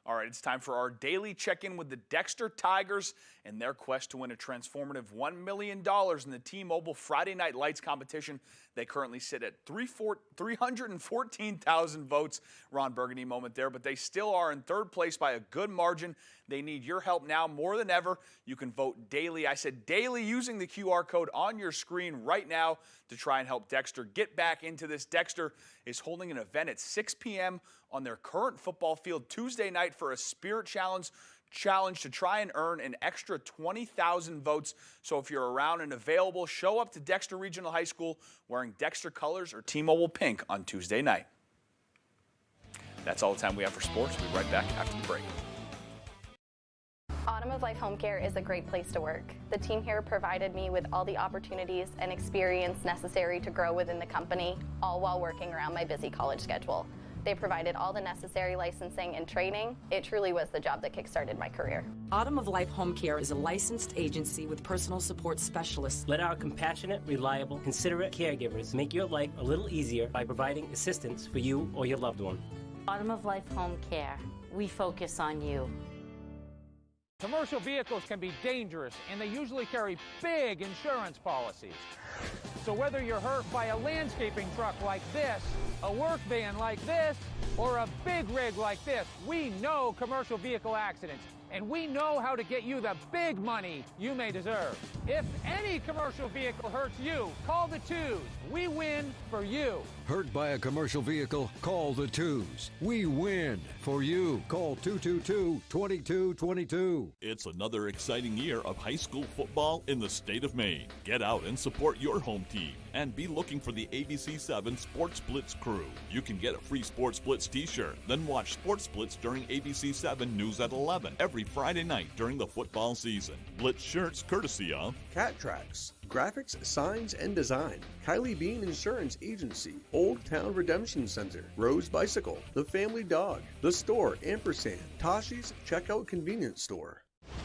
All right, it's time for our daily check-in with the Dexter Tigers and their quest to win a transformative $1 million in the T-Mobile Friday Night Lights competition. They currently sit at 314,000 votes. Ron Burgundy moment there, but they still are in third place by a good margin. They need your help now more than ever. You can vote daily. I said daily using the QR code on your screen right now to try and help Dexter get back into this. Dexter is holding an event at 6 p.m. on their current football field Tuesday night for a spirit challenge to try and earn an extra 20,000 votes. So if you're around and available, show up to Dexter Regional High School wearing Dexter colors or T-Mobile pink on Tuesday night. That's all the time we have for sports. We'll be right back after the break. Autumn of Life Home Care is a great place to work. The team here provided me with all the opportunities and experience necessary to grow within the company, all while working around my busy college schedule. They provided all the necessary licensing and training. It truly was the job that kickstarted my career. Autumn of Life Home Care is a licensed agency with personal support specialists. Let our compassionate, reliable, considerate caregivers make your life a little easier by providing assistance for you or your loved one. Autumn of Life Home Care. We focus on you. Commercial vehicles can be dangerous, and they usually carry big insurance policies. So whether you're hurt by a landscaping truck like this, a work van like this, or a big rig like this, we know commercial vehicle accidents, and we know how to get you the big money you may deserve. If any commercial vehicle hurts you, call the Twos. We win for you. Hurt by a commercial vehicle? Call the Twos. We win for you. Call 222-2222. It's another exciting year of high school football in the state of Maine. Get out and support your home team and be looking for the ABC7 Sports Blitz crew. You can get a free Sports Blitz t-shirt, then watch Sports Blitz during ABC7 News at 11 every Friday night during the football season. Blitz shirts courtesy of Cat Tracks, Graphics, Signs, and Design, Kylie Bean Insurance Agency, Old Town Redemption Center, Rose Bicycle, The Family Dog, The Store, Ampersand, Toshi's Checkout Convenience Store.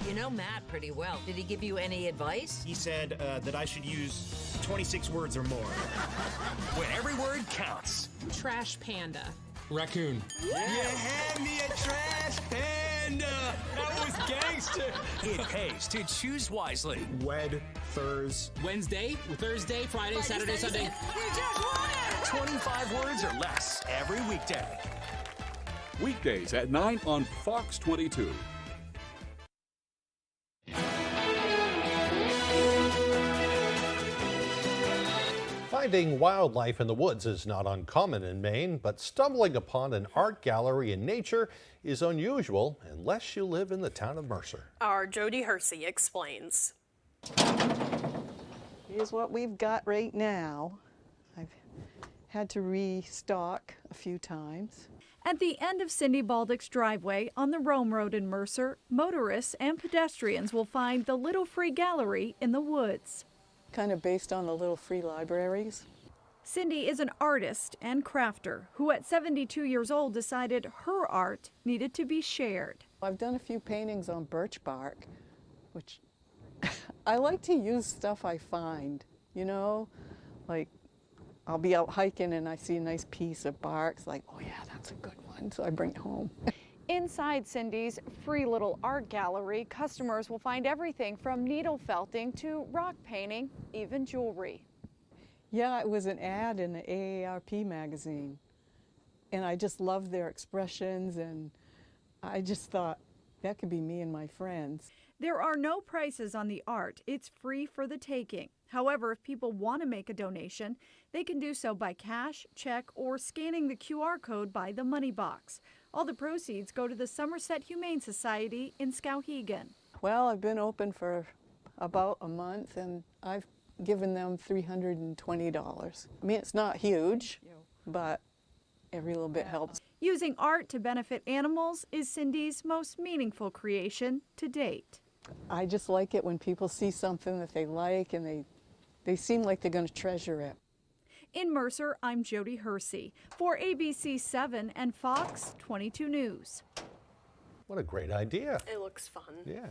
You know Matt pretty well. Did he give you any advice? He said that I should use 26 words or more. When every word counts. Trash panda. Raccoon. Yeah. You had me a trash panda. That was gangster. It pays to choose wisely. Wednesday, Thursday, Friday, Saturday, Sunday. You just won it. 25 words or less every weekday. weekdays at 9 on Fox 22. Finding wildlife in the woods is not uncommon in Maine, but stumbling upon an art gallery in nature is unusual unless you live in the town of Mercer. Our Jody Hersey explains. Here's what we've got right now. I've had to restock a few times. At the end of Cindy Baldick's driveway on the Rome Road in Mercer, motorists and pedestrians will find the Little Free Gallery in the woods. Kind of based on the Little Free Libraries. Cindy is an artist and crafter who at 72 years old decided her art needed to be shared. I've done a few paintings on birch bark, which I like to use stuff I find, you know, like I'll be out hiking and I see a nice piece of bark. It's like, oh yeah, that's a good one, so I bring it home. Inside Cindy's free little art gallery, customers will find everything from needle felting to rock painting, even jewelry. Yeah, it was an ad in the AARP magazine, and I just loved their expressions, and I just thought that could be me and my friends. There are no prices on the art. It's free for the taking. However, if people want to make a donation, they can do so by cash, check, or scanning the QR code by the money box. All the proceeds go to the Somerset Humane Society in Skowhegan. Well, I've been open for about a month, and I've given them $320. I mean, it's not huge, but every little bit helps. Using art to benefit animals is Cindy's most meaningful creation to date. I just like it when people see something that they like and they seem like they're going to treasure it. In Mercer, I'm Jody Hersey for ABC 7 and Fox 22 News. What a great idea. It looks fun. Yeah.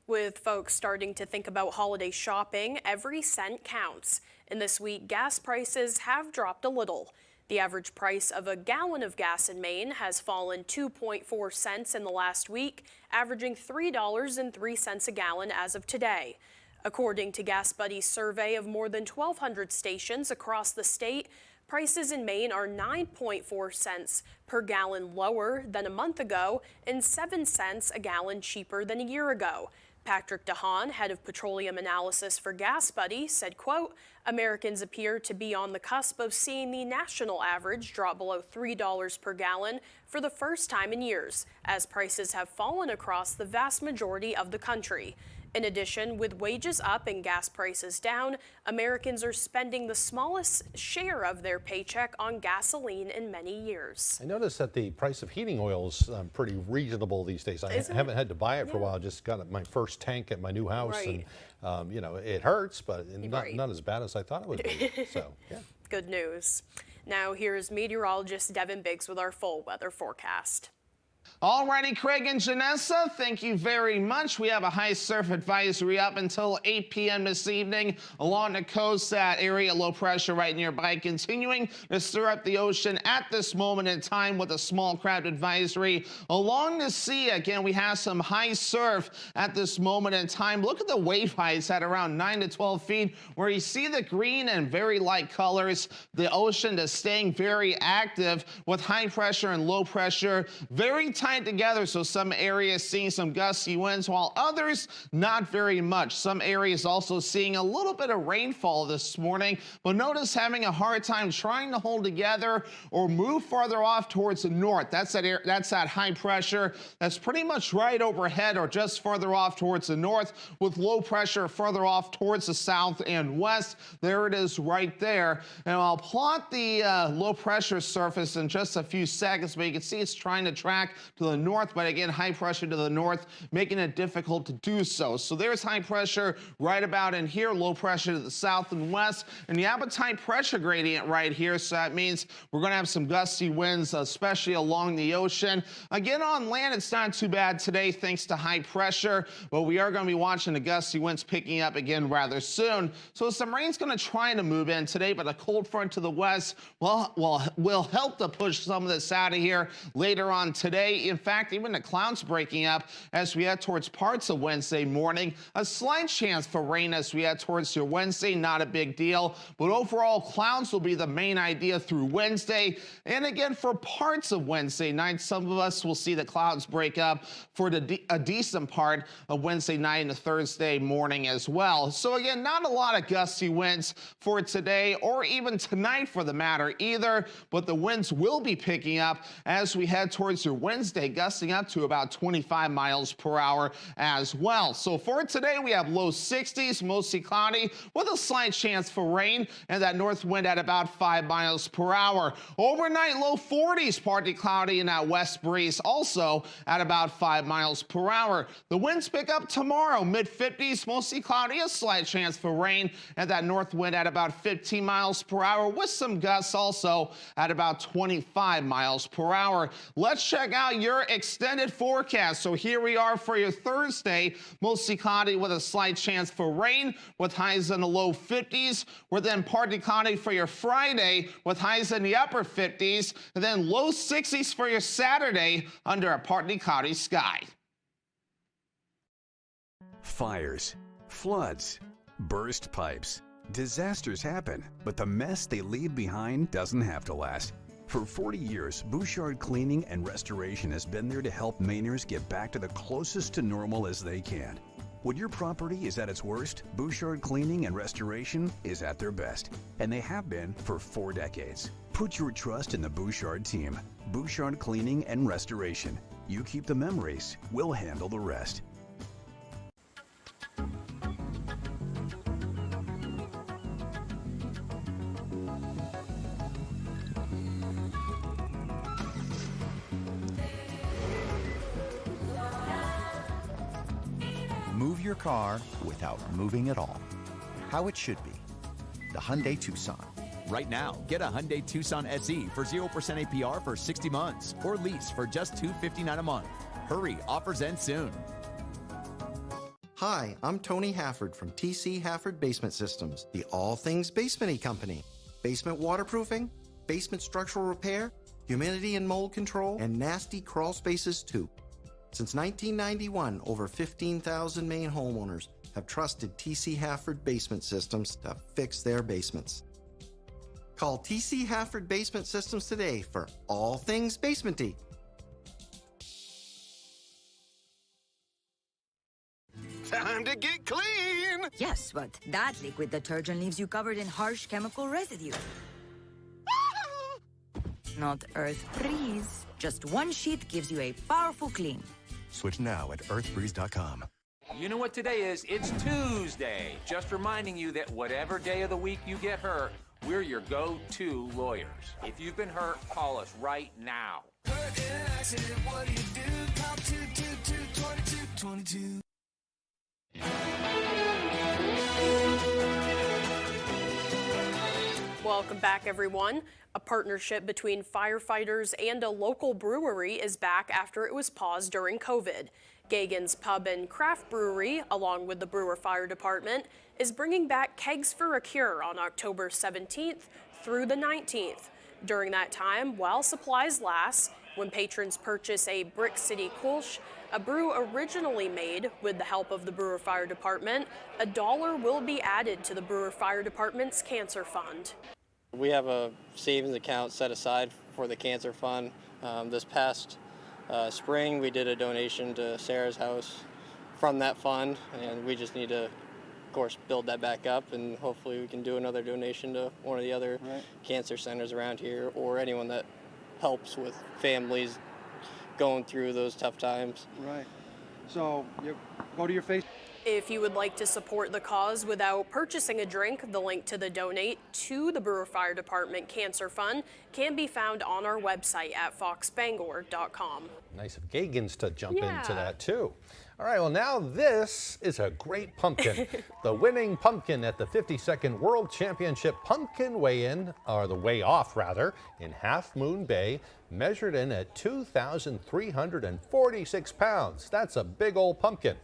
With folks starting to think about holiday shopping, every cent counts. And this week, gas prices have dropped a little. The average price of a gallon of gas in Maine has fallen 2.4 cents in the last week, averaging $3.03 a gallon as of today. According to Gas Buddy's survey of more than 1,200 stations across the state, prices in Maine are 9.4 cents per gallon lower than a month ago and 7 cents a gallon cheaper than a year ago. Patrick DeHaan, head of petroleum analysis for Gas Buddy, said, quote, Americans appear to be on the cusp of seeing the national average drop below $3 per gallon for the first time in years, as prices have fallen across the vast majority of the country. In addition, with wages up and gas prices down, Americans are spending the smallest share of their paycheck on gasoline in many years. I noticed that the price of heating oil is pretty reasonable these days. I haven't had to buy it for a while. Just got my first tank at my new house, and you know, it hurts, but not as bad as I thought it would be. So, yeah. Good news. Now here's meteorologist Devin Biggs with our full weather forecast. Alrighty, Craig and Janessa, thank you very much. We have a high surf advisory up until 8 p.m. this evening along the coast. That area, low pressure right nearby, continuing to stir up the ocean at this moment in time with a small crowd advisory. Along the sea, again, we have some high surf at this moment in time. Look at the wave heights at around 9 to 12 feet, where you see the green and very light colors. The ocean is staying very active with high pressure and low pressure very tight together, so some areas seeing some gusty winds while others not very much. Some areas also seeing a little bit of rainfall this morning, but notice having a hard time trying to hold together or move farther off towards the north. That's that high pressure that's pretty much right overhead or just farther off towards the north, with low pressure further off towards the south and west. There it is right there. And I'll plot the low pressure surface in just a few seconds, but you can see it's trying to track to the north, but again, high pressure to the north, making it difficult to do so. So there's high pressure right about in here, low pressure to the south and west, and you have a tight pressure gradient right here, so that means we're going to have some gusty winds, especially along the ocean. Again, on land, it's not too bad today thanks to high pressure, but we are going to be watching the gusty winds picking up again rather soon. So some rain's going to try to move in today, but a cold front to the west will help to push some of this out of here later on today. today. In fact, even the clouds breaking up as we head towards parts of Wednesday morning. A slight chance for rain as we head towards your Wednesday, not a big deal. But overall, clouds will be the main idea through Wednesday. And again, for parts of Wednesday night, some of us will see the clouds break up for a decent part of Wednesday night and Thursday morning as well. So again, not a lot of gusty winds for today or even tonight for the matter either, but the winds will be picking up as we head towards your Wednesday, gusting up to about 25 miles per hour as well. So for today, we have low 60s, mostly cloudy with a slight chance for rain and that north wind at about 5 miles per hour. Overnight, low 40s, partly cloudy, and that west breeze also at about 5 miles per hour. The winds pick up tomorrow, mid 50s, mostly cloudy, a slight chance for rain, and that north wind at about 15 miles per hour with some gusts also at about 25 miles per hour. Let's check out your extended forecast. So here we are for your Thursday, mostly cloudy with a slight chance for rain with highs in the low 50s. We're then partly cloudy for your Friday with highs in the upper 50s, and then low 60s for your Saturday under a partly cloudy sky. Fires, floods, burst pipes. Disasters happen, but the mess they leave behind doesn't have to last. For 40 years, Bouchard Cleaning and Restoration has been there to help Mainers get back to the closest to normal as they can. When your property is at its worst, Bouchard Cleaning and Restoration is at their best, and they have been for 4 decades. Put your trust in the Bouchard team. Bouchard Cleaning and Restoration. You keep the memories, we'll handle the rest. Move your car without moving at all. How it should be. The Hyundai Tucson. Right now, get a Hyundai Tucson SE for 0% APR for 60 months or lease for just $259 a month. Hurry, offers end soon. Hi, I'm Tony Hafford from TC Hafford Basement Systems, the all things basement-y company. Basement waterproofing, basement structural repair, humidity and mold control, and nasty crawl spaces too. Since 1991, over 15,000 Maine homeowners have trusted TC Hafford Basement Systems to fix their basements. Call TC Hafford Basement Systems today for all things basement-y. Time to get clean! Yes, but that liquid detergent leaves you covered in harsh chemical residue. Not Earth Breeze. Just one sheet gives you a powerful clean. Switch now at earthbreeze.com. You know what today is? It's Tuesday. Just reminding you that whatever day of the week you get hurt, we're your go-to lawyers. If you've been hurt, call us right now. Hurt in an accident, what do you do? Call 222-2222. Welcome back, everyone. A partnership between firefighters and a local brewery is back after it was paused during COVID. Gagan's Pub and Craft Brewery, along with the Brewer Fire Department, is bringing back Kegs for a Cure on October 17th through the 19th. During that time, while supplies last, when patrons purchase a Brick City Kolsch, a brew originally made with the help of the Brewer Fire Department, $1 will be added to the Brewer Fire Department's Cancer Fund. We have a savings account set aside for the Cancer Fund. This past spring, we did a donation to Sarah's house from that fund, and we just need to, of course, build that back up, and hopefully we can do another donation to one of the other cancer centers around here, or anyone that helps with families going through those tough times. Right. So you go to your Facebook. If you would like to support the cause without purchasing a drink, the link to the donate to the Brewer Fire Department Cancer Fund can be found on our website at foxbangor.com. Nice of Gagans to jump into that too. All right, well now this is a great pumpkin. The winning pumpkin at the 52nd World Championship Pumpkin Weigh-In, or the Weigh-Off rather, in Half Moon Bay, measured in at 2,346 pounds. That's a big old pumpkin.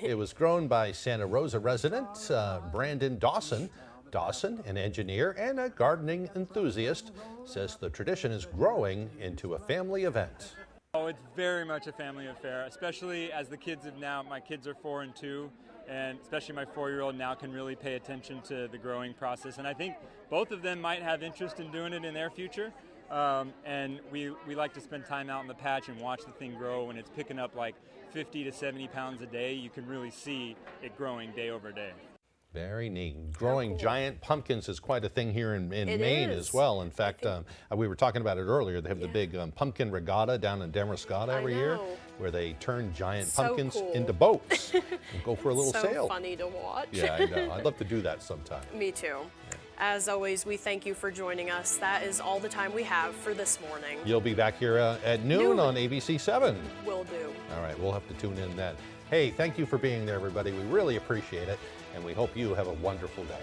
It was grown by Santa Rosa resident Brandon Dawson. Dawson, an engineer and a gardening enthusiast, says the tradition is growing into a family event. Oh, it's very much a family affair, especially as the kids have now, my kids are 4 and 2, and especially my 4-year-old now can really pay attention to the growing process. And I think both of them might have interest in doing it in their future. And we like to spend time out in the patch and watch the thing grow. When it's picking up like 50 to 70 pounds a day, you can really see it growing day over day. Very neat. Growing giant pumpkins is quite a thing here in Maine as well. In fact, we were talking about it earlier. They have the big pumpkin regatta down in Demerascata every year, where they turn giant pumpkins into boats and go for a little sail. So funny to watch. Yeah, I know. I'd love to do that sometime. Me too. Yeah. As always, we thank you for joining us. That is all the time we have for this morning. You'll be back here at noon on ABC 7. Will do. All right, we'll have to tune in then. Hey, thank you for being there, everybody. We really appreciate it, and we hope you have a wonderful day.